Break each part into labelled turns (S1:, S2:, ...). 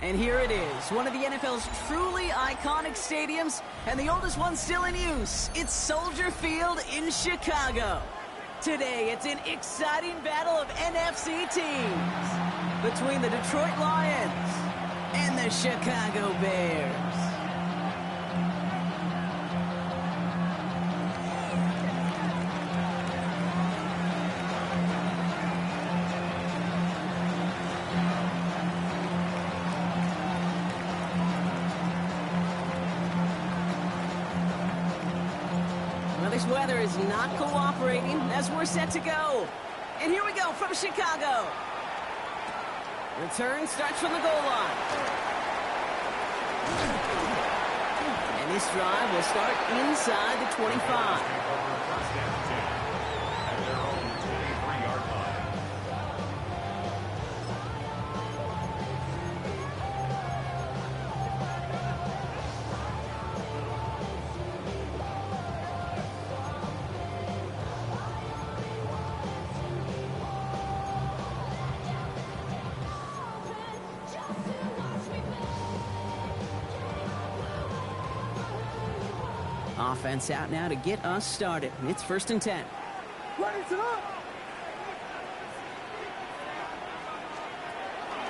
S1: And here it is, one of the NFL's truly iconic stadiums, and the oldest one still in use. It's Soldier Field in Chicago. Today, it's an exciting battle of NFC teams between the Detroit Lions and the Chicago Bears. This weather is not cooperating as we're set to go. And here we go from Chicago. Return starts from the goal line. And this drive will start inside the 25. Offense out now to get us started. It's 1st and 10.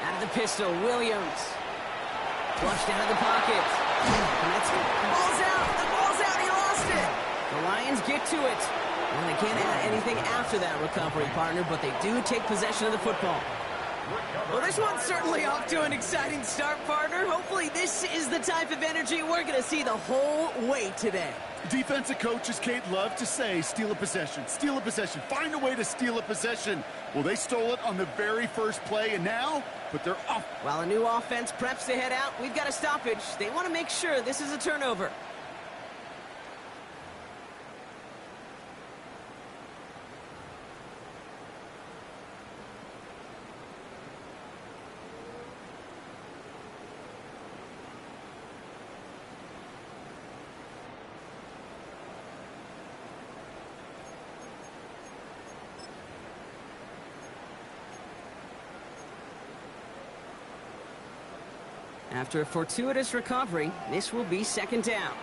S1: Out of the pistol, Williams. Flushed out of the pocket. And that's it. The ball's out. The ball's out. He lost it. The Lions get to it. And they can't add anything after that recovery, partner, but they do take possession of the football. Well, this one's certainly off to an exciting start, partner. Hopefully this is the type of energy we're going to see the whole way today.
S2: Defensive coaches, Kate, love to say, steal a possession, find a way to steal a possession. Well, they stole it on the very first play, and now, but they're off.
S1: While a new offense preps to head out, we've got a stoppage. They want to make sure this is a turnover. After a fortuitous recovery, this will be 2nd down.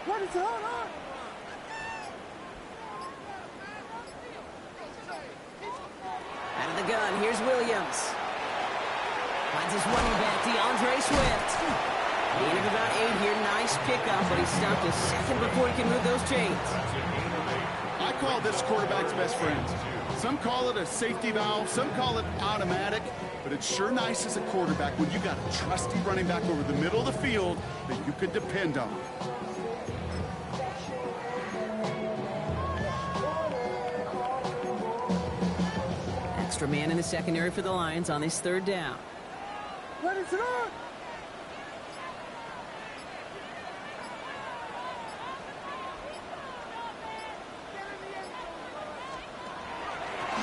S3: What is going on?
S1: Out of the gun, here's Williams. Finds his running back, DeAndre Swift. Gain of about 8 here, nice pickup, but he stopped a second before he can move those chains.
S2: I call this quarterback's best friend. Some call it a safety valve, some call it automatic, but it's sure nice as a quarterback when you got a trusty running back over the middle of the field that you can depend on.
S1: Extra man in the secondary for the Lions on this 3rd down.
S3: What is it on?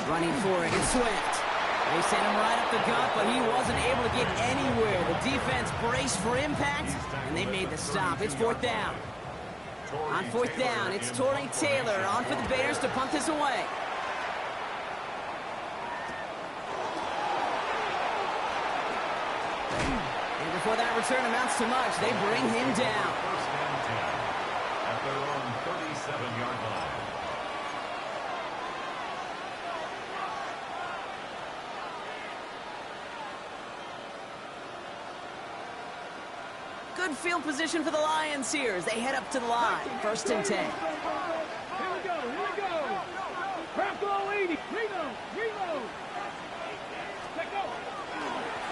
S1: Running for it, it's Swift. They sent him right up the gut, but he wasn't able to get anywhere. The defense braced for impact, and they made the stop. It's 4th down. On 4th down, it's Torrey Taylor on for the Bears to punt this away. And before that return amounts to much, they bring him down.
S4: 1st and 10 at their own 37-yard line.
S1: Good field position for the Lions here as they head up to the line. 1st and 10.
S3: Here we go. Bravo 80. Reload. Let go.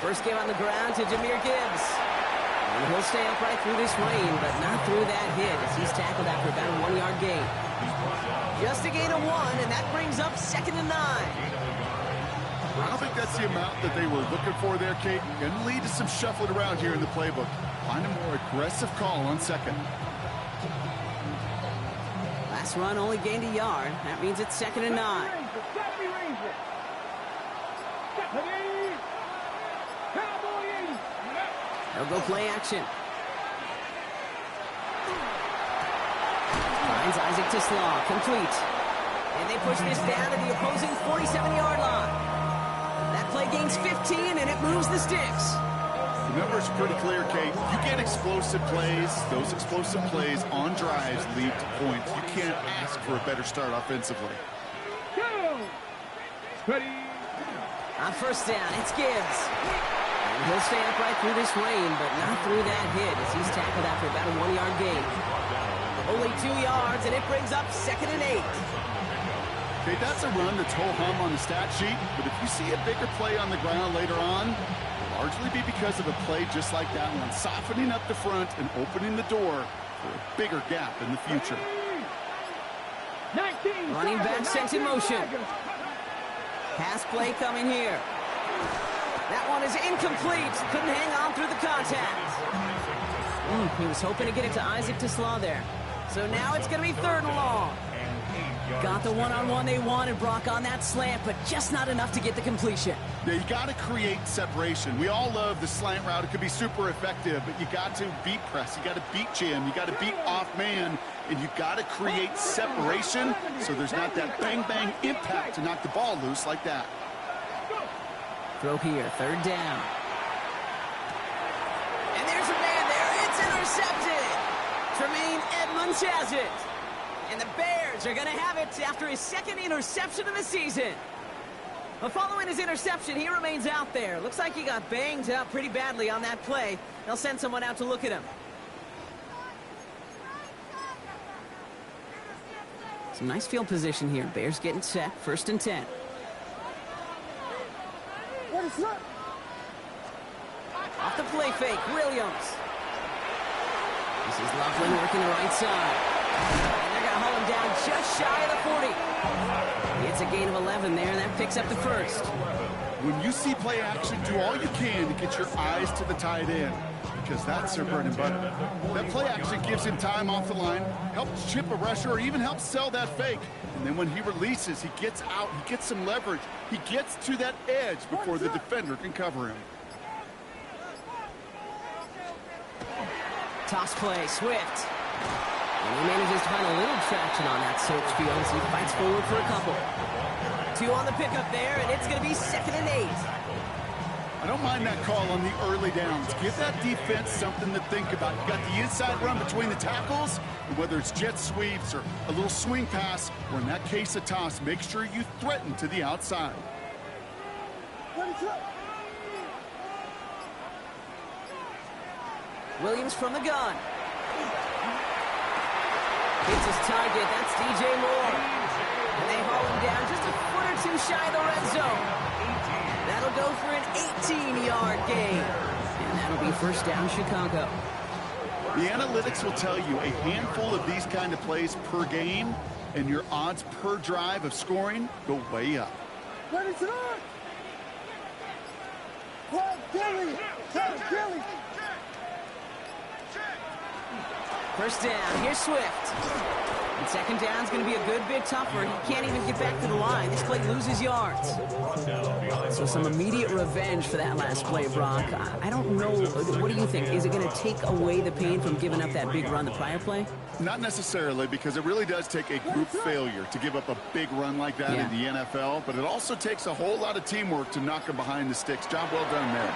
S1: First game on the ground to Jahmyr Gibbs. And he'll stay upright through this rain, but not through that hit as he's tackled after about a 1-yard gain. Just a gain of 1, and that brings up 2nd and 9.
S2: I don't think that's the amount that they were looking for there, Kate. Going to lead to some shuffling around here in the playbook. Find a more aggressive call on 2nd.
S1: Last run only gained a yard. That means it's 2nd and 9. They'll go play action. Finds Isaac to Slaw, complete. And they push this down to the opposing 47-yard line. That play gains 15, and it moves the sticks.
S2: Numbers pretty clear, Kate. You get explosive plays. Those explosive plays on drives lead to points. You can't ask for a better start offensively.
S3: Go! Ready?
S1: On first down, it's Gibbs. And he'll stay upright through this rain, but not through that hit as he's tackled after about a 1-yard gain. Only 2 yards, and it brings up 2nd and 8.
S2: Okay, that's a run that's ho-hum on the stat sheet, but if you see a bigger play on the ground later on, it'll largely be because of a play just like that one, softening up the front and opening the door for a bigger gap in the future.
S3: 19.
S1: Running back sent in motion. Pass play coming here. That one is incomplete. Couldn't hang on through the contact. He was hoping to get it to Isaac Teslaw there. So now it's going to be 3rd and long. Got the one-on-one they wanted, Brock, on that slant, but just not enough to get the completion.
S2: Yeah, you got to create separation. We all love the slant route. It could be super effective, but you got to beat press. You got to beat jam. You got to beat off man, and you got to create separation so there's not that bang-bang impact to knock the ball loose like that.
S1: Throw here, 3rd down. And there's a man there. It's intercepted. Tremaine Edmonds has it. And the Bears are going to have it after his 2nd interception of the season. But following his interception, he remains out there. Looks like he got banged up pretty badly on that play. They'll send someone out to look at him. Some nice field position here. Bears getting set. 1st and 10.
S3: What is that?
S1: Off the play fake, Williams. This is Loveland working the right side. And they're going to haul him down just shy of the 40. It's a gain of 11 there, and that picks up the 1st.
S2: When you see play action, do all you can to get your eyes to the tight end, because that's their bread and butter. That play action gives him time off the line, helps chip a rusher, or even helps sell that fake. And then when he releases, he gets out, he gets some leverage. He gets to that edge before the defender can cover him.
S1: Toss play, Swift. And he manages to find a little traction on that search field as he fights forward for a couple. 2 on the pickup there, and it's going to be 2nd and 8.
S2: I don't mind that call on the early downs. Give that defense something to think about. You got the inside run between the tackles, and whether it's jet sweeps or a little swing pass, or in that case a toss, make sure you threaten to the outside.
S3: What is that?
S1: Williams from the gun. Hits his target. That's DJ Moore. And they haul him down just a foot or 2 shy of the red zone. That'll go for an 18-yard gain. And that'll be 1st down, Chicago.
S2: The analytics will tell you a handful of these kind of plays per game, and your odds per drive of scoring go way up.
S3: What is it on? Well, Gilly! Tell Gilly!
S1: 1st down, here's Swift. And 2nd down's going to be a good bit tougher. He can't even get back to the line. This play loses yards. So some immediate revenge for that last play, Brock. I don't know. What do you think? Is it going to take away the pain from giving up that big run the prior play?
S2: Not necessarily, because it really does take a group failure to give up a big run like that in the NFL, but it also takes a whole lot of teamwork to knock him behind the sticks. Job well done there.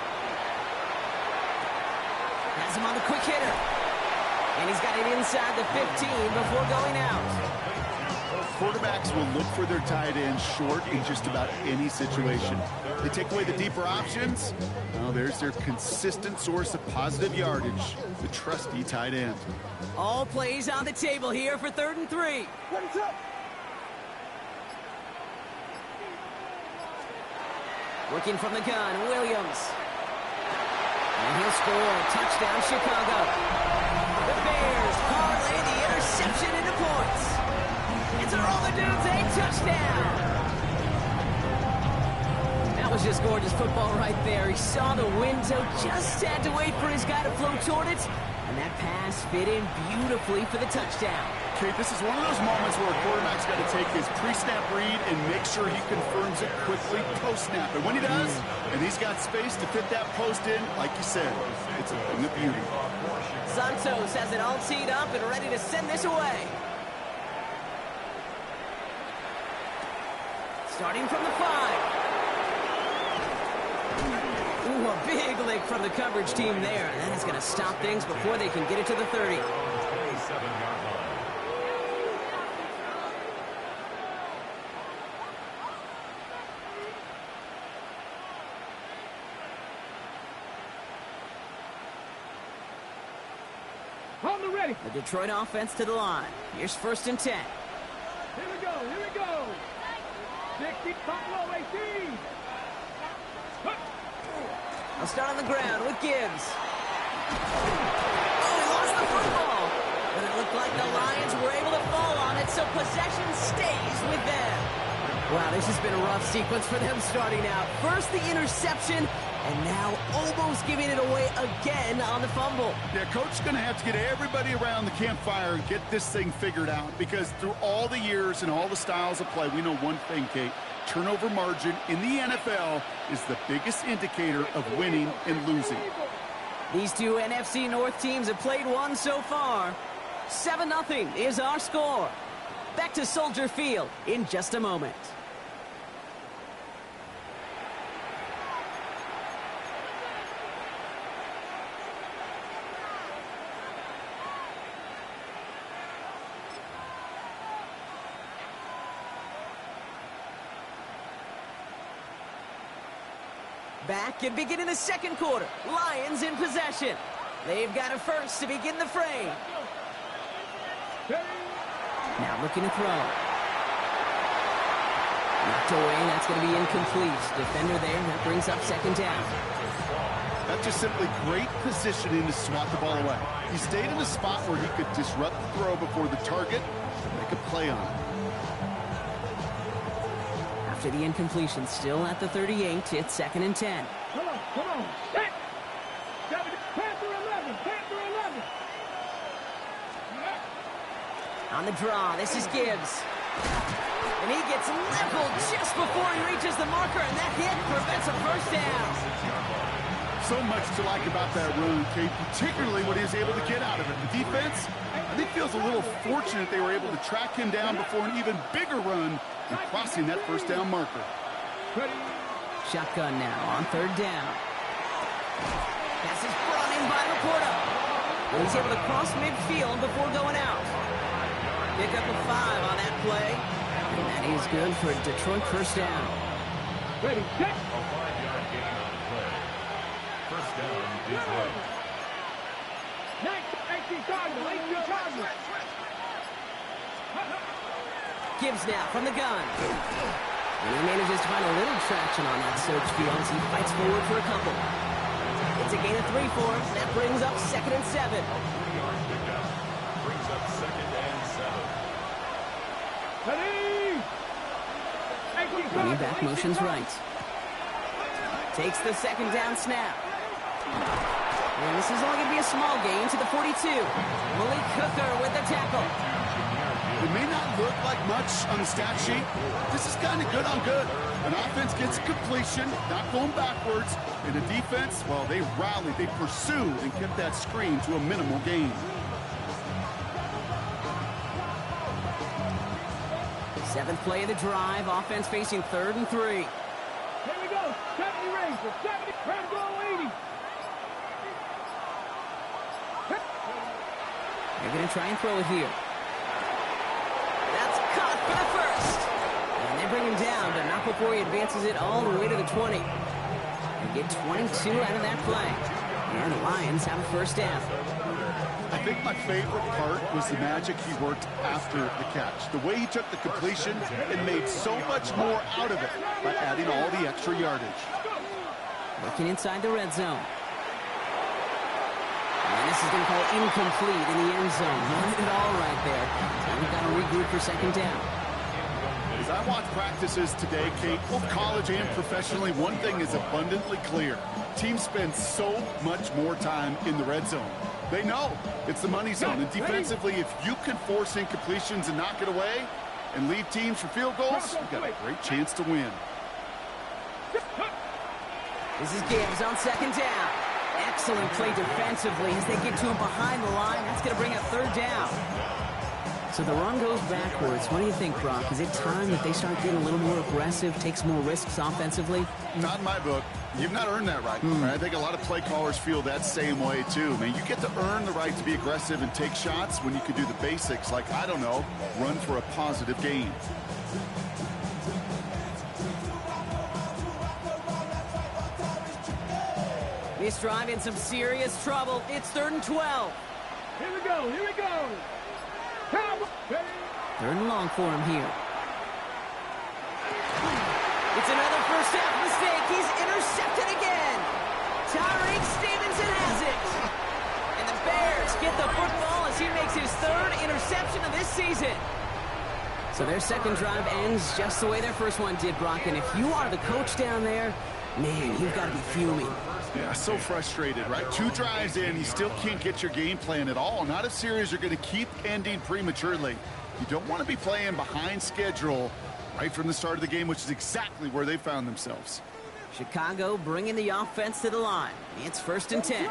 S1: Has him on the quick hitter. And he's got it inside the 15 before going out.
S2: Quarterbacks will look for their tight end short in just about any situation. They take away the deeper options. Well, there's their consistent source of positive yardage, the trusty tight end.
S1: All plays on the table here for 3rd and 3.
S3: What is up?
S1: Looking from the gun, Williams. And he'll score. Touchdown, Chicago. The Bears parlay the interception into points. It's a roll the dudes, a touchdown. That was just gorgeous football right there. He saw the window, just had to wait for his guy to float toward it. And that pass fit in beautifully for the touchdown.
S2: Kate, this is one of those moments where a quarterback's got to take his pre-snap read and make sure he confirms it quickly post-snap. And when he does, and he's got space to fit that post in, like you said, it's a thing of beauty.
S1: Santos has it all teed up and ready to send this away. Starting from the 5. Ooh, a big lick from the coverage team there. And that is going to stop things before they can get it to the 30.
S4: 27-yard line.
S3: Hold it ready.
S1: The Detroit offense to the line. Here's 1st and 10.
S3: Here we go. Here we go. 60, top low, 18.
S1: I'll start on the ground with Gibbs. Oh, he lost the football. But it looked like the Lions were able to fall on it, so possession stays with them. Wow, this has been a rough sequence for them starting out. First the interception, and now almost giving it away again on the fumble.
S2: Yeah, Coach's going to have to get everybody around the campfire and get this thing figured out, because through all the years and all the styles of play, we know one thing, Kate. Turnover margin in the NFL is the biggest indicator of winning and losing.
S1: These two NFC North teams have played one so far. 7-0 is our score. Back to Soldier Field in just a moment. Back and beginning the second quarter. Lions in possession. They've got a first to begin the frame. Now looking to throw. Knocked away. That's going to be incomplete. Defender there. That brings up 2nd down.
S2: That's just simply great positioning to swat the ball away. He stayed in a spot where he could disrupt the throw before the target and make a play on it.
S1: After the incompletion, still at the 38, it's 2nd and 10.
S3: Come on, come on. Set. Panther 11, Panther 11.
S1: On the draw, this is Gibbs. And he gets leveled just before he reaches the marker, and that hit prevents a first down.
S2: So much to like about that run, Kate, particularly what he was able to get out of it. The defense, I think, feels a little fortunate they were able to track him down before an even bigger run and crossing that first down marker.
S1: Shotgun now on 3rd down. Pass is brought in by Laporta. He's able to cross midfield before going out. Pick up a 5 on that play. And that is good for a Detroit first down.
S3: Ready, set.
S4: A 5-yard gain on the play. First down, Detroit.
S3: 18 Cardinals, 18 Cardinals.
S1: Gibbs now from the gun. And he manages to find a little traction on that search field as he fights forward for a couple. It's a gain of 3 for him. That brings up 2nd and 7.
S4: 3-yard pickup. Brings up 2nd and 7.
S3: Ready. 18
S1: Running back
S3: Cardinals,
S1: motions right. Takes the 2nd down snap. And this is only going to be a small gain to the 42. Malik Hooker with the tackle.
S2: It may not look like much on the stat sheet. This is kind of good on good. An offense gets a completion, not going backwards. And the defense, well, they rallied, they pursued, and kept that screen to a minimal gain.
S1: 7th play of the drive. Offense facing 3rd and 3.
S3: Here we go. 70 Rangers, 70. Try to go 80.
S1: They're going to try and throw it here. That's caught for the first. And they bring him down, but not before he advances it all the way to the 20. And get 22 out of that play. And the Lions have a first down.
S2: I think my favorite part was the magic he worked after the catch. The way he took the completion and made so much more out of it by adding all the extra yardage.
S1: Looking inside the red zone. And this is going to call incomplete in the end zone. Run it all right there. And we've got to regroup for 2nd down.
S2: As I watch practices today, Kate, both college and professionally, one thing is abundantly clear. Teams spend so much more time in the red zone. They know it's the money zone. And defensively, if you can force incompletions and knock it away and lead teams for field goals, you've got a great chance to win.
S1: This is Gibbs on 2nd down. Excellent play defensively as they get to him behind the line. That's going to bring up 3rd down. So the run goes backwards. What do you think, Brock? Is it time that they start getting a little more aggressive, take some more risks offensively?
S2: Not in my book. You've not earned that right. I think a lot of play callers feel that same way, too. Man, you get to earn the right to be aggressive and take shots when you can do the basics, like, I don't know, run for a positive gain.
S1: This drive in some serious trouble. It's 3rd and 12.
S3: Here we go, here we go. Come.
S1: 3rd and long for him here. It's another first half mistake. He's intercepted again. Tyreek Stevenson has it. And the Bears get the football as he makes his 3rd interception of this season. So their second drive ends just the way their first one did, Brock. And if you are the coach down there, man, you've got to be fuming.
S2: Yeah, so frustrated, right? 2 drives in, you still can't get your game plan at all. Not a series you're going to keep ending prematurely. You don't want to be playing behind schedule right from the start of the game, which is exactly where they found themselves.
S1: Chicago bringing the offense to the line. It's 1st and 10.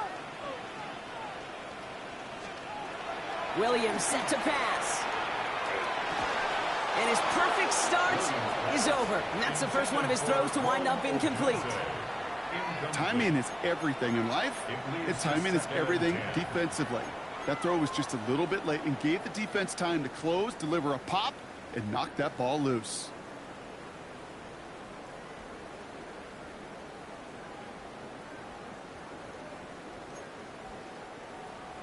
S1: Williams set to pass. And his perfect start is over. And that's the first one of his throws to wind up incomplete.
S2: Timing is everything in life. Timing is everything defensively. That throw was just a little bit late and gave the defense time to close, deliver a pop, and knock that ball loose.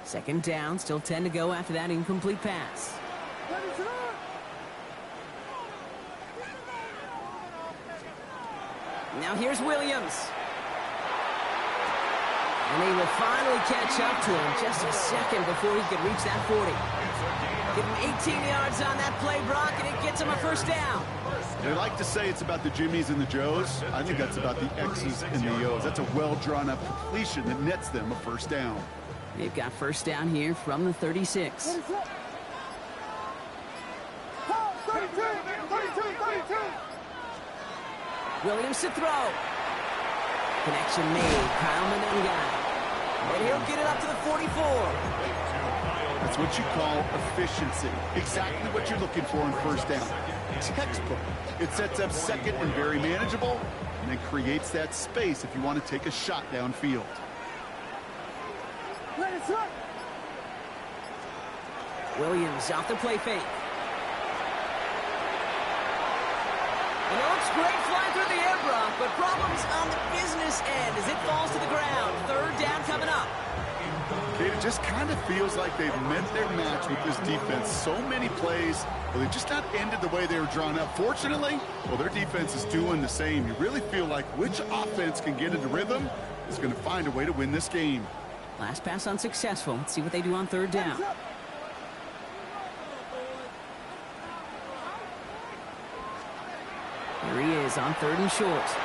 S1: Second down, still 10 to go after that incomplete pass. Now here's Williams. And they will finally catch up to him just a second before he could reach that 40. Give him 18 yards on that play, Brock, and it gets him a first down.
S2: They like to say it's about the Jimmies and the Joes. I think that's about the X's and the O's. That's a well-drawn-up completion that nets them a first down.
S1: They've got first down here from the 36. Williams to throw. Connection made. Kyle Menengai. And he'll get it up to the 44.
S2: That's what you call efficiency. Exactly what you're looking for in first down. Textbook. It sets up second and very manageable, and then creates that space if you want to take a shot downfield.
S1: Williams off the play fake. And it looks great flying through the air, Brock, but problems on the business end as it falls to the ground. 3rd down coming up.
S2: Okay, it just kind of feels like they've met their match with this defense. So many plays, but they just not ended the way they were drawn up. Fortunately, well, their defense is doing the same. You really feel like which offense can get into rhythm is going to find a way to win this game.
S1: Last pass unsuccessful. Let's see what they do on 3rd down. Here he is on 3rd and short.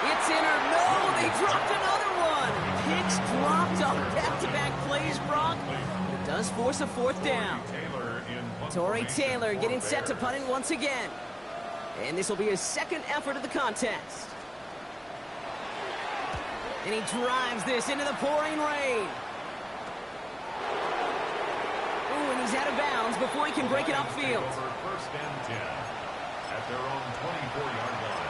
S1: It's in or no, they dropped another one. Picks dropped on back-to-back plays, Brock. It does force a 4th down. Torrey Taylor getting set to punt it once again. And this will be his 2nd effort of the contest. And he drives this into the pouring rain. Ooh, and he's out of bounds before he can break it upfield.
S4: First and 10 at their own 24-yard line.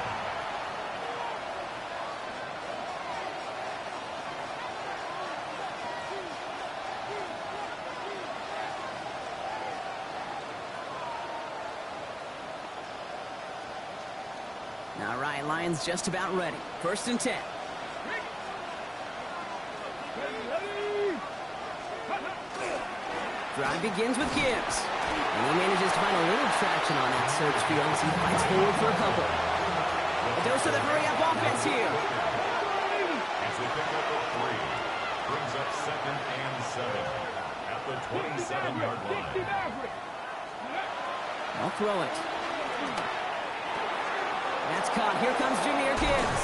S1: All right, Lions just about ready. 1st and 10. Drive begins with Gibbs. And he manages to find a little traction on that search field as he fights forward for a couple. A dose of the hurry-up offense here.
S4: As they pick up a 3, brings up 2nd and 7 at the 27-yard line.
S1: I'll throw it. That's caught. Here comes Jahmyr Gibbs.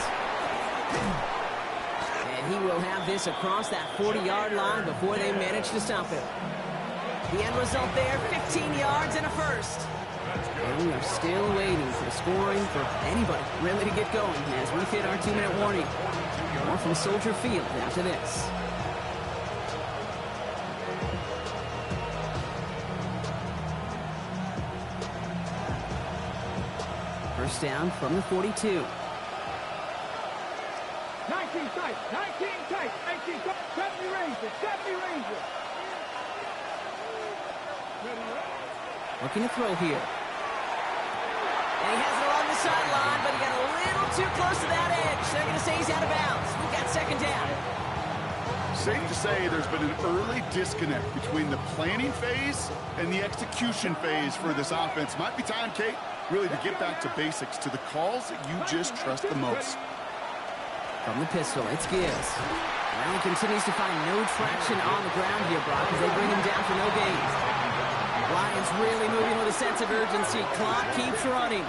S1: And he will have this across that 40-yard line before they manage to stop him. The end result there, 15 yards and a first. And we are still waiting for scoring for anybody really to get going as we hit our 2-minute warning. More from Soldier Field after this. down from the 42.
S3: 19 tight, 19 tight, 19 tight, 70 ranges, 70 ranges.
S1: Looking to throw here. And he has it along the sideline, but he got a little too close to that edge. They're going to say he's out of bounds. We've got second down.
S2: Safe to say there's been an early disconnect between the planning phase and the execution phase for this offense. Might be time, Kate, really to get back to basics, to the calls that you just trust the most.
S1: From the pistol, it's Gibbs. Allen continues to find no traction on the ground here, Brock, as they bring him down for no gains. Lions really moving with a sense of urgency. Clock keeps running.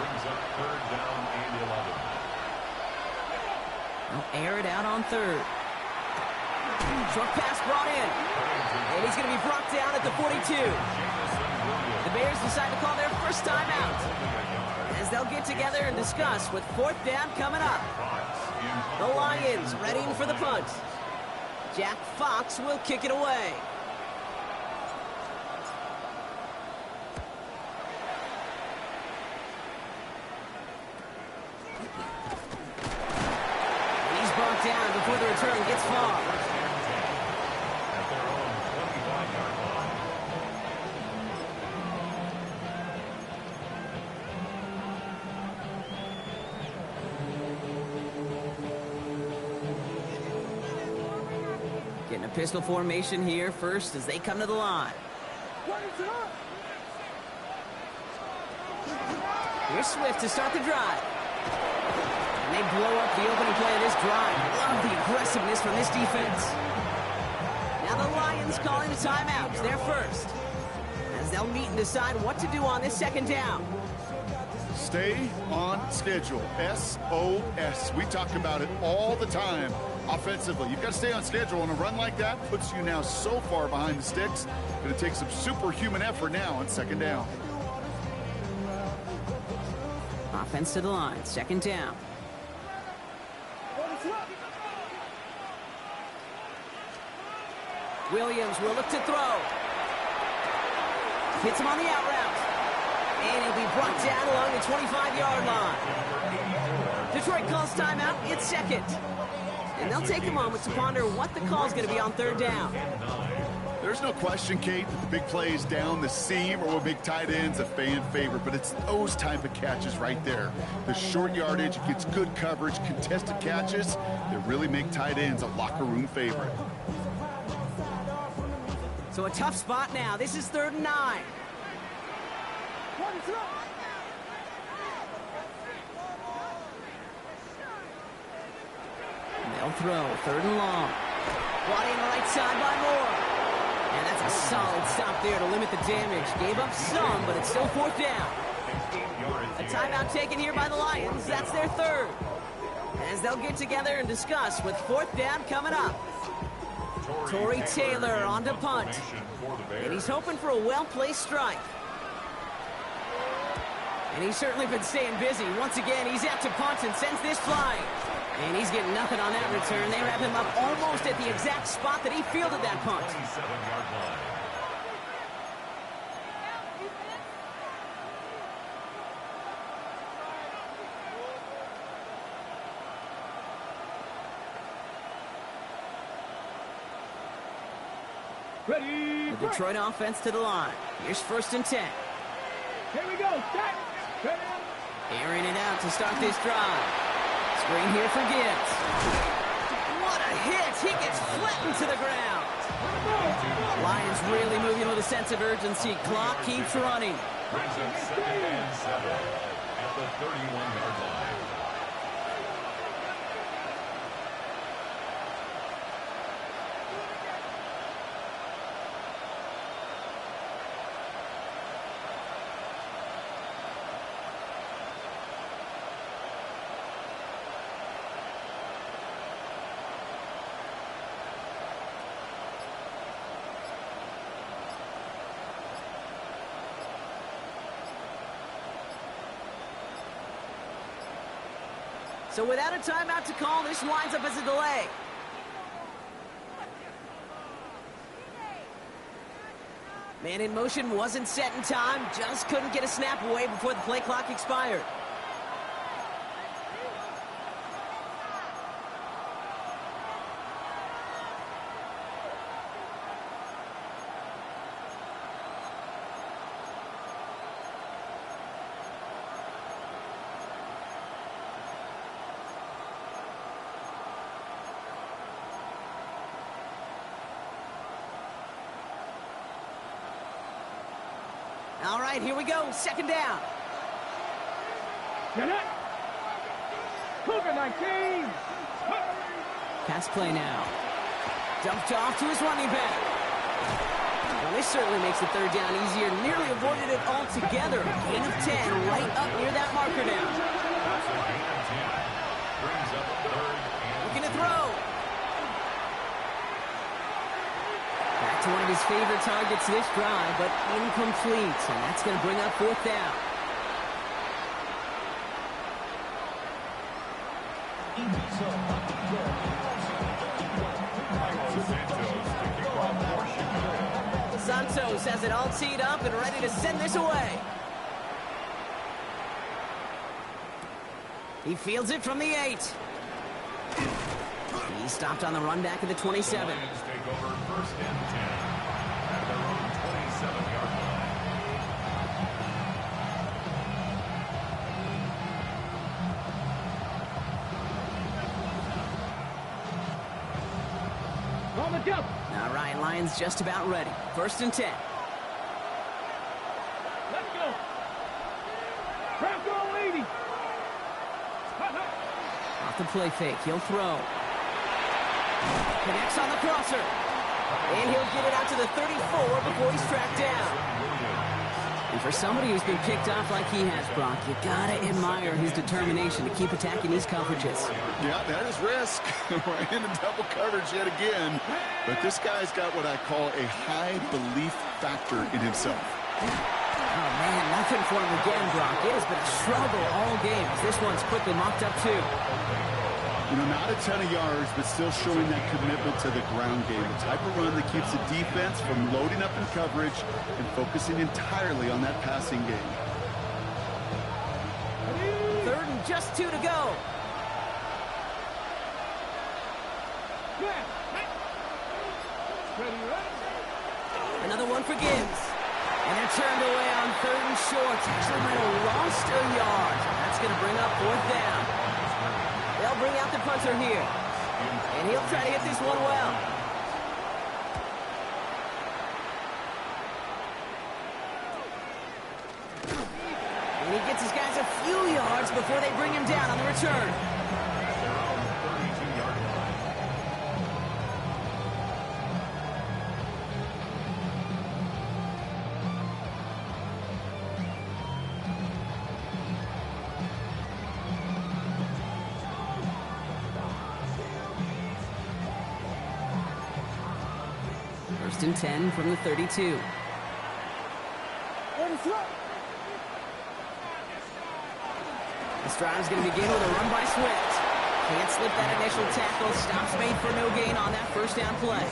S1: They'll air it out on third. Short pass brought in. And he's going to be brought down at the 42. The Bears decide to call their first timeout, as they'll get together and discuss with fourth down coming up. The Lions readying for the punt. Jack Fox will kick it away. And he's brought down before the return gets far. Getting a pistol formation here first as they come to the line. Here's Swift to start the drive. And they blow up the opening play of this drive. Love the aggressiveness from this defense. Now the Lions calling a timeout. They're first, as they'll meet and decide what to do on this second down.
S2: Stay on schedule. SOS. We talk about it all the time. Offensively, you've got to stay on schedule, and a run like that puts you now so far behind the sticks. Going to take some superhuman effort now on second down.
S1: Offense to the line, second down. Williams will look to throw. Hits him on the out route. And he'll be brought down along the 25-yard line. Detroit calls timeout. It's second. And they'll take a moment to ponder what the call is going to be on third down.
S2: There's no question, Kate, that the big plays down the seam or with big tight ends a fan favorite, but it's those type of catches right there. The short yardage, it gets good coverage, contested catches that really make tight ends a locker room favorite.
S1: So a tough spot now. This is 3rd and 9. They'll throw, 3rd and long. Brought in right side by Moore. And that's a solid stop there to limit the damage. Gave up some, but it's still 4th down. A timeout taken here by the Lions. That's their 3rd. As they'll get together and discuss with 4th down coming up. Torrey Taylor on to punt. And he's hoping for a well-placed strike. And he's certainly been staying busy. Once again, he's out to punt and sends this flying. And he's getting nothing on that return. They wrap him up almost at the exact spot that he fielded that punt.
S3: Ready.
S1: The Detroit offense to the line. Here's 1st and 10.
S3: Here we go. Set.
S1: Airing it out to start this drive. Screen here for Gibbs. What a hit! He gets flattened to the ground. Lions really moving with a sense of urgency. Clock keeps running.
S4: Brings up 2nd and 7 at the 31-yard line.
S1: So without a timeout to call, this winds up as a delay. Man in motion wasn't set in time, just couldn't get a snap away before the play clock expired. All right, here we go. Second down.
S3: Get it. Cougar 19.
S1: Pass play now. Dumped off to his running back. Well, this certainly makes the third down easier. Nearly avoided it altogether. Gain of 10 right up near that marker now.
S4: That's a gain of 10. Brings up third and
S1: Looking to throw. Back to one of his favorite targets this drive, but incomplete. And that's going to bring up fourth down. Santos has it all teed up and ready to send this away. He fields it from the 8. He stopped on the run back at the 27.
S4: Lions take over first and 10 at their own 27-yard line.
S3: On the jump.
S1: All right, Lions just about ready. First and 10.
S3: Let's go. Bronco leading.
S1: Off the play fake, he'll throw. Connects on the crosser. And he'll get it out to the 34 before he's tracked down. And for somebody who's been picked off like he has, Brock, you gotta admire his determination to keep attacking these coverages.
S2: Yeah, that is risk. We're in double coverage yet again. But this guy's got what I call a high belief factor in himself.
S1: Oh, man, nothing for him again, Brock. It has been a struggle all game as this one's quickly mocked up, too.
S2: You know, not a ton of yards, but still showing that commitment to the ground game. The type of run that keeps the defense from loading up in coverage and focusing entirely on that passing game.
S1: Third and just 2 to go. Another one for Gibbs. And they're turned away on third and short. Actually might have lost a yard. That's going to bring up fourth down. They'll bring out the punter here. And he'll try to hit this one well. And he gets his guys a few yards before they bring him down on the return.
S4: Their own 32-yard line.
S1: First and 10 from the 32. This drive's going to begin with a run by Swift. Can't slip that initial tackle. Stops made for no gain on that first down play.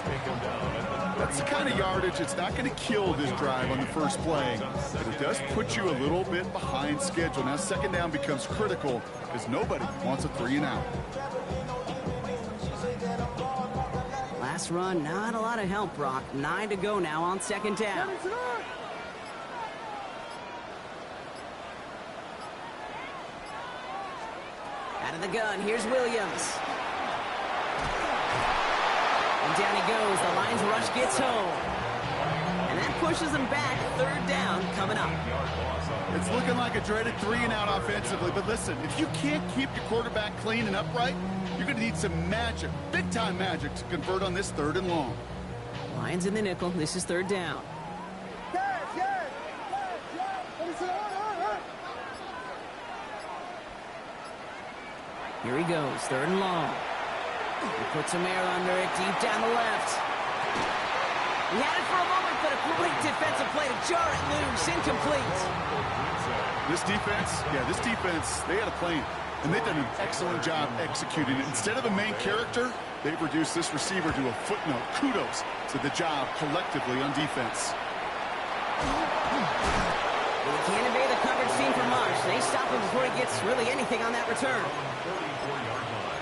S2: That's the kind of yardage it's not going to kill this drive on the first play, but it does put you a little bit behind schedule. Now second down becomes critical because nobody wants a 3-and-out.
S1: Last run, not a lot of help, Brock. 9 to go now on second down. Out of the gun, here's Williams. And down he goes. The Lions rush gets home. And that pushes them back. Third down coming up.
S2: It's looking like a dreaded 3-and-out offensively, but listen, if you can't keep your quarterback clean and upright, you're going to need some magic, big-time magic, to convert on this third and long.
S1: Lions in the nickel. This is third down. Here he goes, third and long. He puts some air under it, deep down the left. He had it for a moment, but a great defensive play to jar it loose, incomplete.
S2: This defense, they had a plan, and they've done an excellent job executing it. Instead of a main character, they've reduced this receiver to a footnote. Kudos to the job collectively on defense.
S1: Well, he can't evade the coverage team for much. They stop him before he gets really anything on that return.
S4: 34-yard line.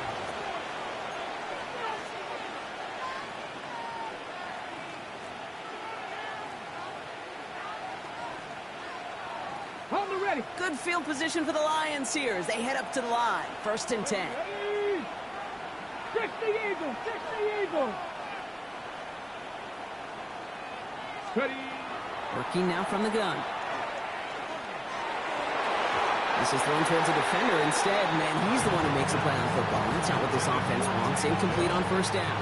S3: On the ready.
S1: Good field position for the Lions here as they head up to the line. First and 10.
S3: Ready. 60 Eagles. 60 Eagles. Ready.
S1: Working now from the gun. This is thrown towards a defender instead. Man, he's the one who makes a play on football. That's not what this offense wants. Incomplete on first down.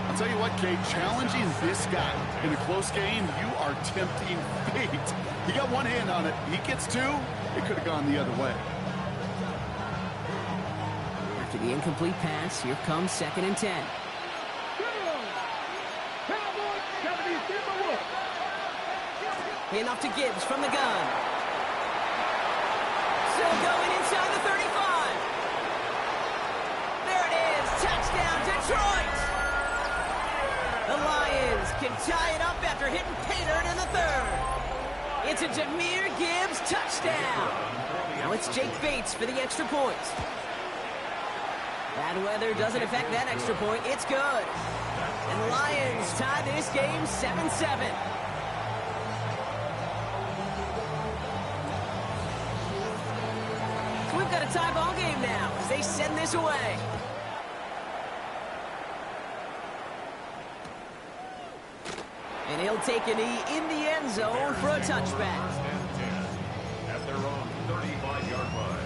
S2: I'll tell you what, Kate, challenging this guy in a close game, you are tempting fate. He got one hand on it. He gets two. It could have gone the other way.
S1: After the incomplete pass, here comes 2nd and 10. Handoff to Gibbs from the gun. Still going inside the 35. There it is. Touchdown, Detroit. The Lions can tie it up after hitting Paydirt in the 3rd. It's a Jahmyr Gibbs touchdown. Now it's Jake Bates for the extra point. Bad weather doesn't affect that extra point. It's good. And the Lions tie this game 7-7. So we've got a tie ball game now as they send this away. And he'll take a knee in the end zone for a touchback.
S4: At their own 35-yard line.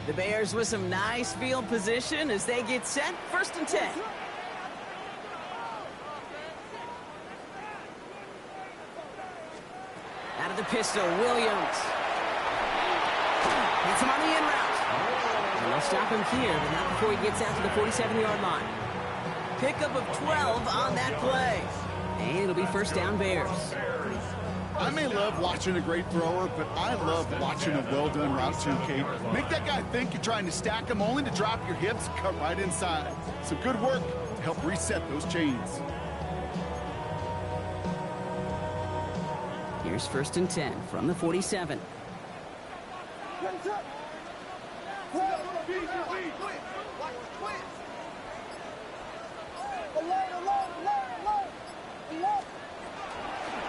S1: The Bears with some nice field position as they get set. 1st and 10. Out of the pistol, Williams. Hits him on the in route. And they'll stop him here, but not before he gets out to the 47-yard line. Pickup of 12 on that play. And it'll be 1st down Bears.
S2: I may love watching a great thrower, but I love watching a well-done route too, Kate. Make that guy think you're trying to stack him only to drop your hips and cut right inside. Some good work to help reset those chains.
S1: Here's 1st and 10 from the 47.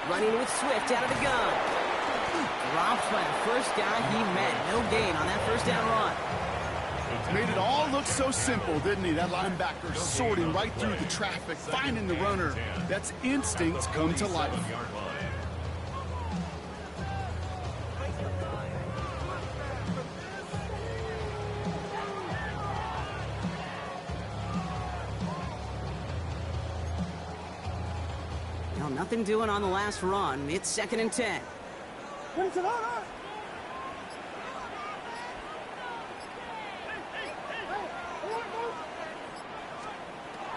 S1: Running with Swift out of the gun. Dropped by the first guy he met. No gain on that 1st down run.
S2: Made it all look so simple, didn't he? That linebacker sorting right through the traffic, finding the runner. That's instincts come to life.
S1: Nothing doing on the last run. It's 2nd and 10.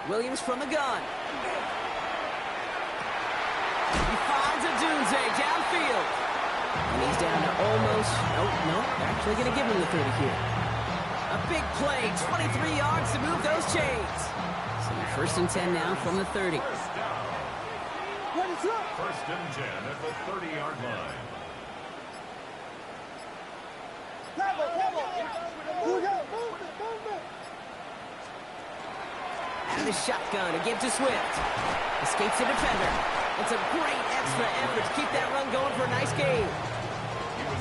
S1: Williams from the gun. He finds a Dunze downfield. And he's down to almost... Nope. They're actually going to give him the 30 here. A big play. 23 yards to move those chains. So 1st and 10 now from the 30.
S4: 1st and 10 at the 30-yard line.
S1: Out of the shotgun, a give to Swift. Escapes the defender. It's a great extra effort to keep that run going for a nice game.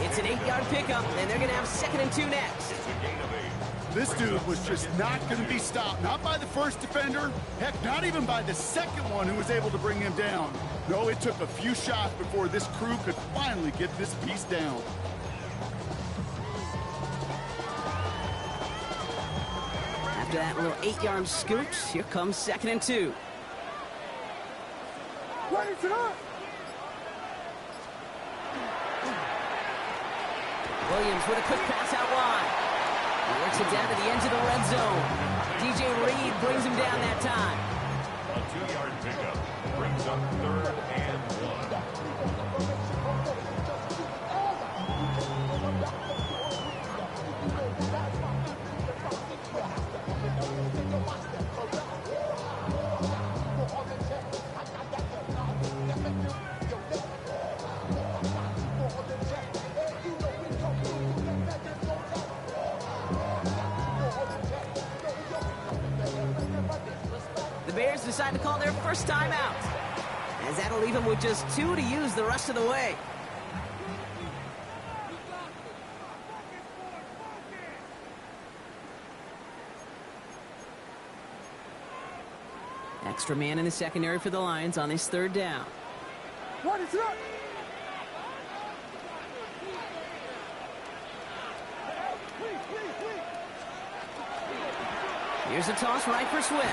S1: It's an 8-yard pickup, and they're going to have 2nd and 2 next.
S2: This dude was just not going to be stopped. Not by the first defender. Heck, not even by the second one who was able to bring him down. No, it took a few shots before this crew could finally get this piece down.
S1: After that little 8-yard scoot, here comes 2nd and 2. Williams with a quick pass out wide. He works it down to the edge of the red zone. DJ Reed brings him down that time.
S4: A 2-yard pickup brings up 3rd and
S1: 1. The Bears decide to call their first timeout as that'll leave him with just 2 to use the rest of the way. Extra man in the secondary for the Lions on this 3rd down.
S3: What is up?
S1: Here's a toss right for Swift.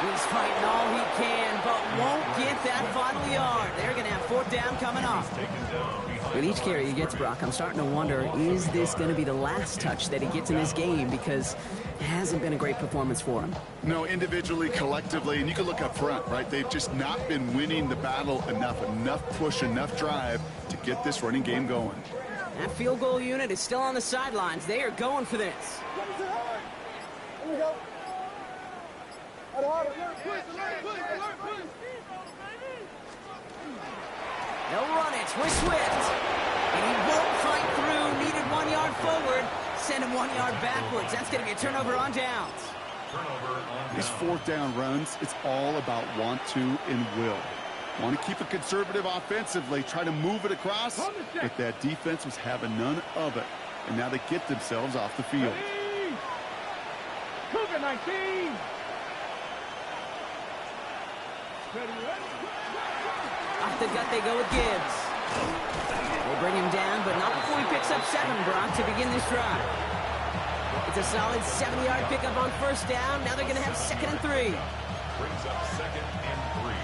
S1: He's fighting all he can, but won't get that final yard. They're going to have 4th down coming up. With each carry he gets, Brock, I'm starting to wonder, is this going to be the last touch that he gets in this game? Because it hasn't been a great performance for him.
S2: No, individually, collectively, and you can look up front, right? They've just not been winning the battle enough push, enough drive to get this running game going.
S1: That field goal unit is still on the sidelines. They are going for this.
S3: Here we go.
S1: They'll run it with Swift. And he won't fight through. Needed 1 yard forward. Send him 1 yard backwards. That's going to be a turnover on downs.
S2: These 4th down runs, it's all about want to and will. Want to keep it conservative offensively, try to move it across, but that defense was having none of it. And now they get themselves off the field.
S3: Cougar 19.
S1: Off the gut they go with Gibbs. They bring him down, but not before he picks up 7, Brock, to begin this drive. It's a solid 70-yard pickup on 1st down. Now they're going to have 2nd and 3.
S4: Brings up 2nd and 3.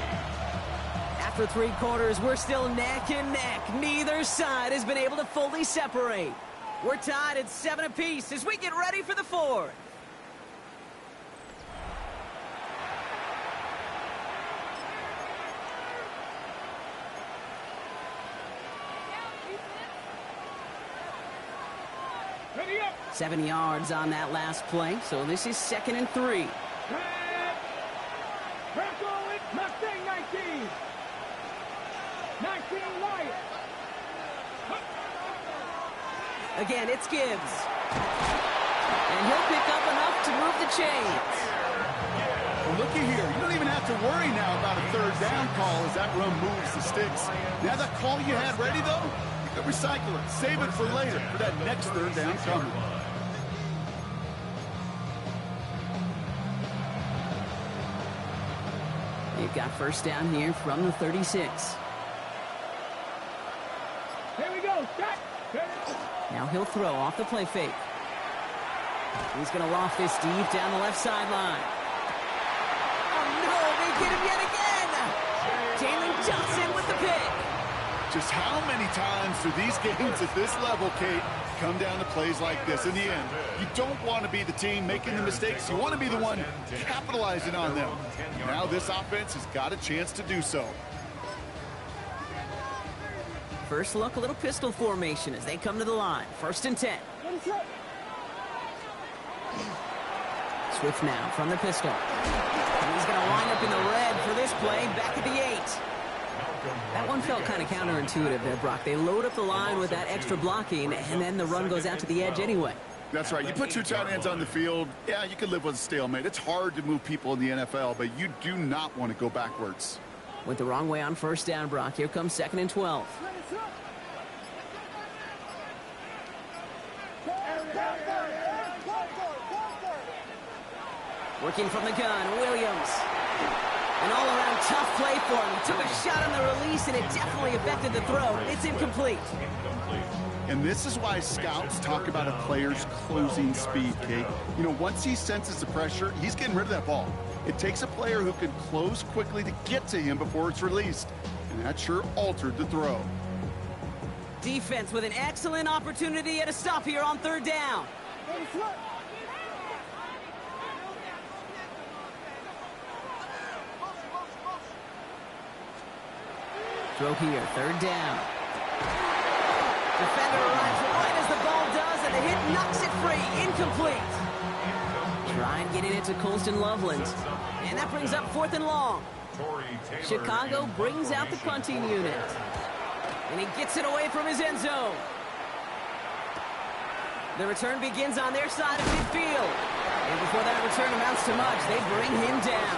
S1: After 3 quarters, we're still neck and neck. Neither side has been able to fully separate. We're tied at 7 apiece as we get ready for the 4th.
S3: Ready up.
S1: 7 yards on that last play, so this is 2nd and 3.
S3: Mustang 19. 19 Lions.
S1: Again, it's Gibbs. And he'll pick up enough to move the chains.
S2: Well, looky here. You don't even have to worry now about a 3rd down call as that run moves the sticks. Now that call you had ready, though, you can recycle it. Save it for later for that next 3rd down coming.
S1: They've got 1st down here from the 36.
S3: Here we go. Set.
S1: Now he'll throw off the play fake. He's going to loft this deep down the left sideline. Oh, no, they get him yet again. Jalen Johnson with the pick.
S2: Just how many times do these games at this level, Kate, come down to plays like this? In the end, you don't want to be the team making the mistakes. You want to be the one capitalizing on them. Now this offense has got a chance to do so.
S1: First look, a little pistol formation as they come to the line. 1st and 10. Swift now from the pistol. And he's going to line up in the red for this play, back at the 8. That one felt kind of counterintuitive there, Brock. They load up the line with that extra blocking, and then the run goes out to the edge anyway.
S2: That's right. You put 2 tight ends on the field, yeah, you can live with a stalemate. It's hard to move people in the NFL, but you do not want to go backwards.
S1: Went the wrong way on 1st down, Brock. Here comes 2nd and 12. Working from the gun, Williams. An all-around tough play for him. He took a shot on the release, and it definitely affected the throw. It's incomplete.
S2: And this is why scouts talk about a player's closing speed, Kate. You know, once he senses the pressure, he's getting rid of that ball. It takes a player who can close quickly to get to him before it's released. And that sure altered the throw.
S1: Defense with an excellent opportunity at a stop here on 3rd down. Throw here, 3rd down. Defender arrives right as the ball does, and the hit knocks it free. Incomplete. Try and get it into Colston Loveland. And that brings up 4th and long. Chicago brings out the punting unit. And he gets it away from his end zone. The return begins on their side of midfield. And before that return amounts to much, they bring him down.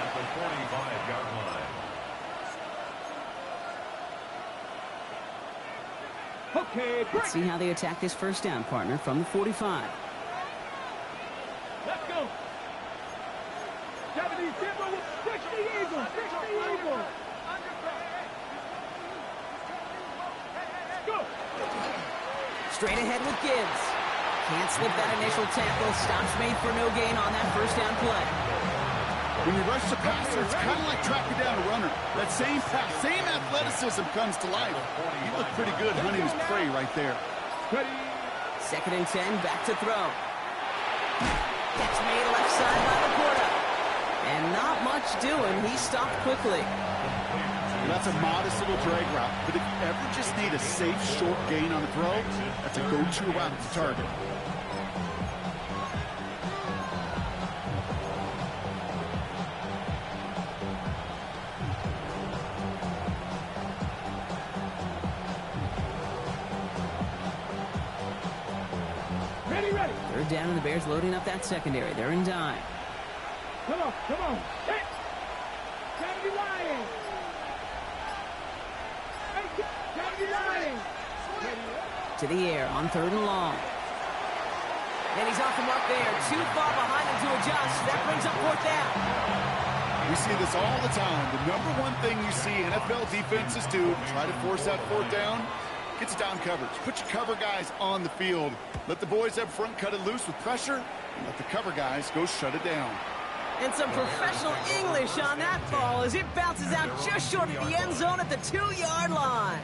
S4: At the 45-yard
S3: Okay, break.
S1: Let's see how they attack this first down, partner, from the 45.
S3: Let's go. 70, Timber, 60 Eagles, 60 Eagles. Go.
S1: Straight ahead with Gibbs. Can't slip that initial tackle. Stops made for no gain on that first down play.
S2: When you rush the passer, it's kind of like tracking down a runner. That same pass, same athleticism comes to life. He looked pretty good hunting his prey right there.
S3: Ready.
S1: 2nd and 10, back to throw. Catch made left side by the quarter. And not much doing. He stopped quickly.
S2: That's a modest little drag route, but if you ever just need a safe, short gain on a throw, that's a go-to route to target.
S3: Ready, ready.
S1: 3rd down, and the Bears loading up that secondary. They're in dime.
S3: Come on, come on. Hit. 70 Lions. Hey, 70 Lions.
S1: To the air on 3rd and long. And he's off the mark there. Too far behind him to adjust. That brings up 4th down.
S2: We see this all the time. The number one thing you see NFL defenses do to try to force that 4th down, gets down coverage. Put your cover guys on the field. Let the boys up front cut it loose with pressure, and let the cover guys go shut it down.
S1: And some professional English on that ball as it bounces out just short of the end zone at the 2-yard line.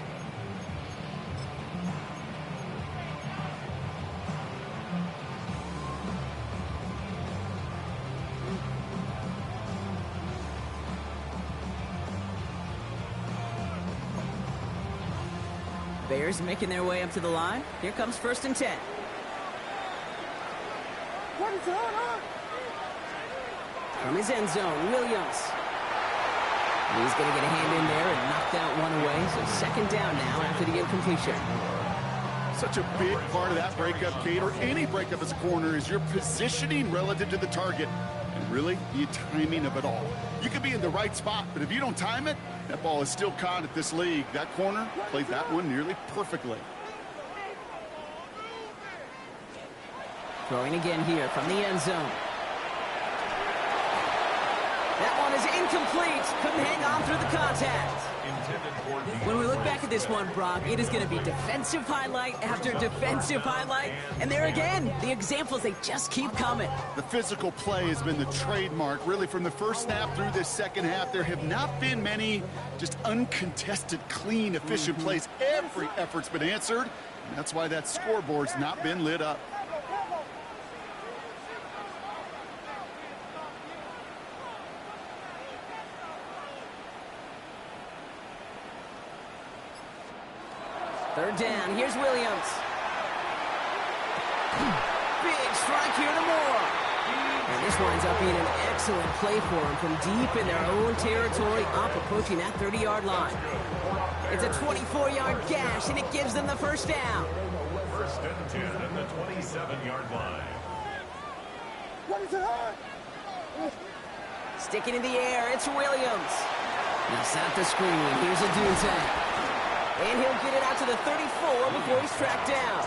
S1: Bears making their way up to the line. Here comes 1st and 10. From his end zone, Williams. He's going to get a hand in there and knock that one away. So 2nd down now after the incompletion.
S2: Such a big part of that breakup, Kate, or any breakup as a corner, is your positioning relative to the target. And really, the timing of it all. You could be in the right spot, but if you don't time it, that ball is still caught at this league. That corner played that one nearly perfectly.
S1: Throwing again here from the end zone. That one is incomplete. Couldn't hang on through the contact. When we look back at this one, Brock, it is going to be defensive highlight after defensive highlight. And there again, the examples, they just keep coming.
S2: The physical play has been the trademark. Really, from the first snap through this second half, there have not been many just uncontested, clean, efficient plays. Every effort's been answered. And that's why that scoreboard's not been lit up.
S1: Third down, here's Williams. Big strike here to Moore. And this winds up being an excellent play for him from deep in their own territory, up approaching that 30-yard line. It's a 24-yard gash, and it gives them the first down.
S4: 1st and 10 at the 27-yard line.
S1: Sticking in the air, it's Williams. Now set the screen, here's a Dunte. And he'll get it out to the 34 before he's tracked down.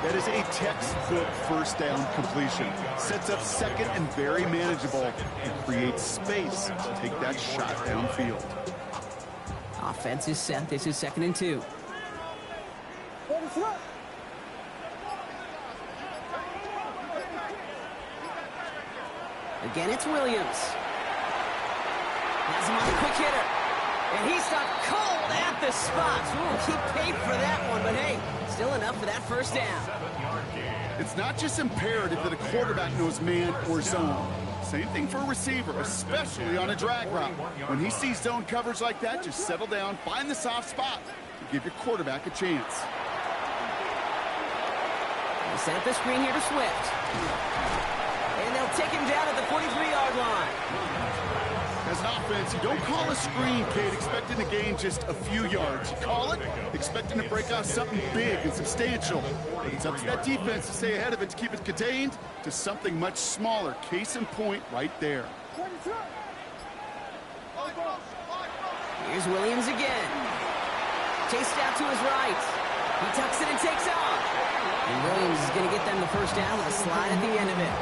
S2: That is a textbook first down completion. Sets up second and very manageable and creates space to take that shot downfield.
S1: Offense is set. This is 2nd and 2. Again, it's Williams. Has him on the quick hitter. And he stopped cold at the spot. Ooh, keep paid for that one, but hey, still enough for that first down.
S2: It's not just imperative that a quarterback knows man or zone. Same thing for a receiver, especially on a drag route. When he sees zone coverage like that, just settle down, find the soft spot to give your quarterback a chance.
S1: They set up the screen here to Swift. And they'll take him down at the 43-yard line.
S2: As an offense, you don't call a screen, Kate, expecting to gain just a few yards. You call it expecting to break out something big and substantial. But it's up to that defense to stay ahead of it, to keep it contained to something much smaller. Case in point right there.
S1: Here's Williams again. Chased out to his right. He tucks it and takes off. And Williams is going to get them the first down with a slide at the end of it.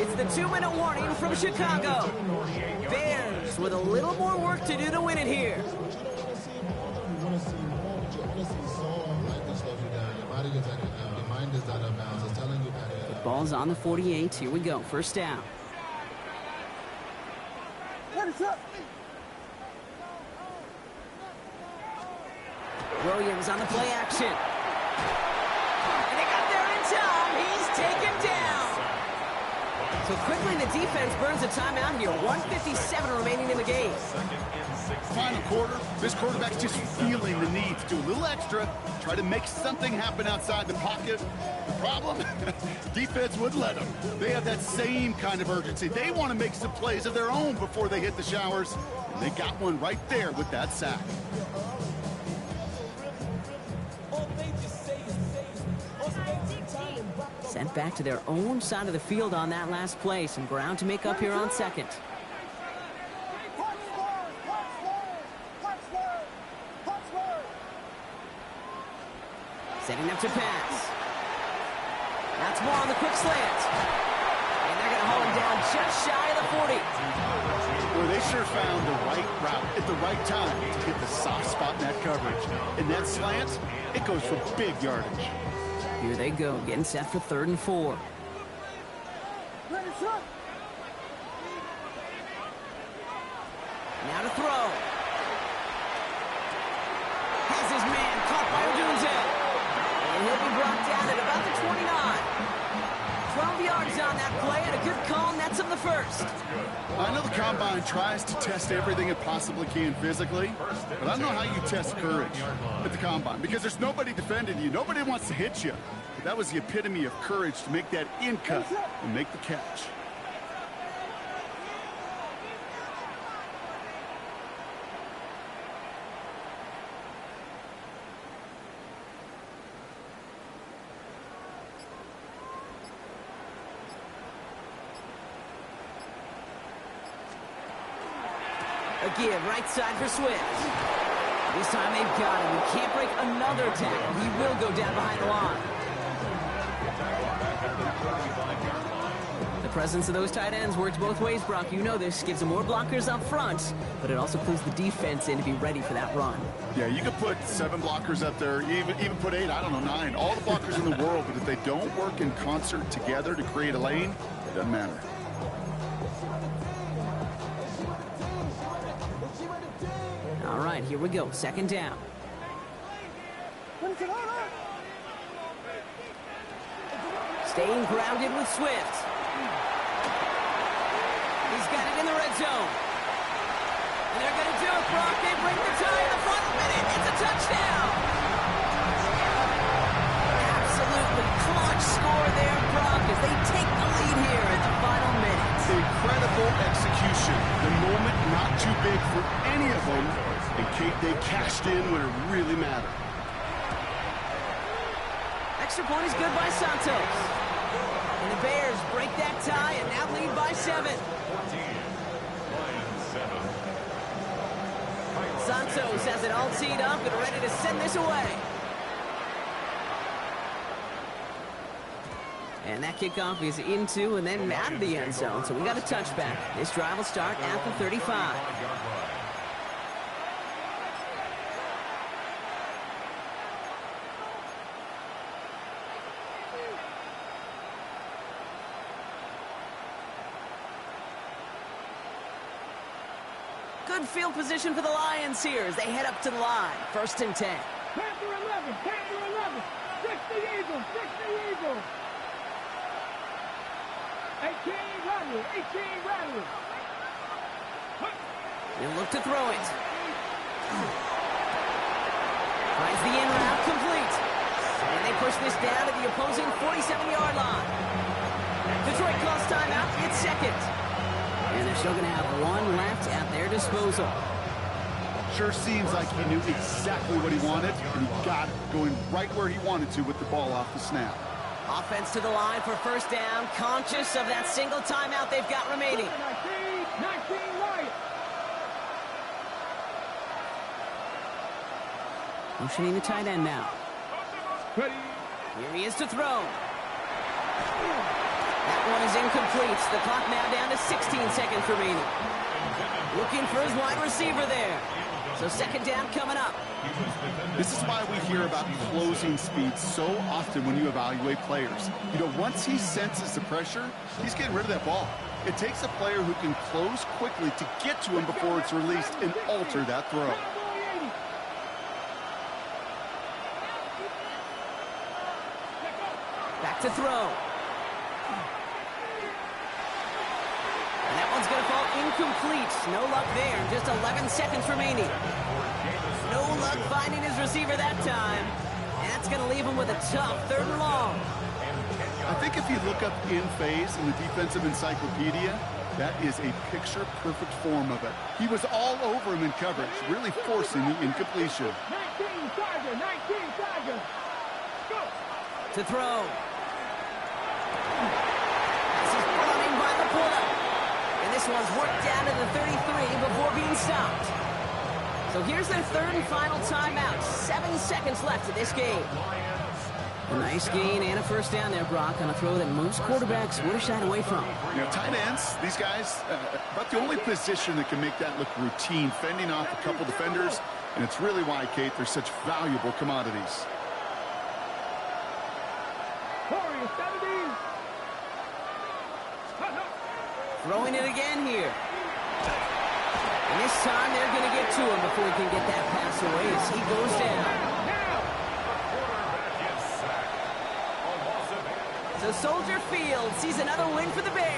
S1: It's the 2-minute warning from Chicago. Bears with a little more work to do to win it here. The ball's on the 48. Here we go. First down. Williams on the play action. And they got there in time. He's taken down. So quickly the defense burns a timeout here. 1:57 remaining in the game.
S2: Final quarter, this quarterback's just feeling the need to do a little extra, try to make something happen outside the pocket. The problem, defense wouldn't let them. They have that same kind of urgency. They want to make some plays of their own before they hit the showers. And they got one right there with that sack.
S1: Sent back to their own side of the field on that last play. Some ground to make up here on second. Setting up to pass. That's more on the quick slant. And they're going to haul him down just shy of the 40.
S2: Well, they sure found the right route at the right time to hit the soft spot in that coverage. And that slant, it goes for big yardage.
S1: Here they go, getting set for 3rd and 4. Now to throw. Has his man caught by Odunze. And he'll be brought down at about the 29. 12 yards on that play, and a good call nets him the first.
S2: I know the Combine tries to test everything it possibly can physically, but I don't know how you test courage at the Combine, because there's nobody defending you. Nobody wants to hit you. But that was the epitome of courage to make that in cut and make the catch.
S1: A give, right side for Swift. This time they've got him. He can't break another tackle. He will go down behind the line. The presence of those tight ends works both ways, Brock. You know this. Gives them more blockers up front, but it also clues the defense in to be ready for that run.
S2: Yeah, you could put 7 blockers up there, even put 8, I don't know, 9. All the blockers in the world, but if they don't work in concert together to create a lane, it doesn't matter.
S1: All right, here we go. 2nd down. Staying grounded with Swift. He's got it in the red zone. And they're going to do it, Brock. They break the tie in the final minute. It's a touchdown. Absolutely clutch score there, Brock, as they take the lead here in the final minutes.
S2: Incredible execution. The moment not too big for any of them. And Kate, they cashed in when it really mattered.
S1: Extra point is good by Santos. And the Bears break that tie and now lead by 7. Santos has it all teed up and ready to send this away. And that kickoff is into and then out of the end zone. So we got a touchback. This drive will start at the 35. Good field position for the Lions here as they head up to the line. 1st and 10.
S3: Panther 11, Panther 11. 60 Eagles, 60 Eagles. 18 Rattlers, 18 Rattlers.
S1: He'll look to throw it. Finds the in route complete. And they push this down to the opposing 47-yard line. Detroit calls timeout. It's 2nd. And they're still going to have 1 left at their disposal.
S2: Sure seems like he knew exactly what he wanted, and he got it, going right where he wanted to with the ball off the snap.
S1: Offense to the line for 1st down, conscious of that single timeout they've got remaining.
S3: 19 Lions.
S1: Motioning the tight end now.
S3: Ready.
S1: Here he is to throw. That one is incomplete. The clock now down to 16 seconds remaining. Looking for his wide receiver there. So second down coming up.
S2: This is why we hear about closing speed so often when you evaluate players. You know, once he senses the pressure, he's getting rid of that ball. It takes a player who can close quickly to get to him before it's released and alter that throw.
S1: Back to throw. And that one's going to fall incomplete. No luck there. Just 11 seconds remaining. No luck finding his receiver that time. And that's going to leave him with a tough 3rd and long.
S2: I think if you look up in phase in the defensive encyclopedia, that is a picture-perfect form of it. He was all over him in coverage, really forcing the incompletion.
S3: 19 Tiger, 19 Tiger. Go.
S1: To throw. This is brought in by the puller. And this one's worked down to the 33 before being stopped. So here's their 3rd and final timeout. 7 seconds left in this game. A nice gain and a first down there, Brock, on a throw that most quarterbacks would have shied away from.
S2: You know, tight ends, these guys, about the only position that can make that look routine, fending off a couple defenders, and it's really why, Kate, they're such valuable commodities.
S3: Warriors, 70.
S1: Throwing it again here. And this time they're going to get to him before he can get that pass away as he goes down. So Soldier Field sees another win for the Bears.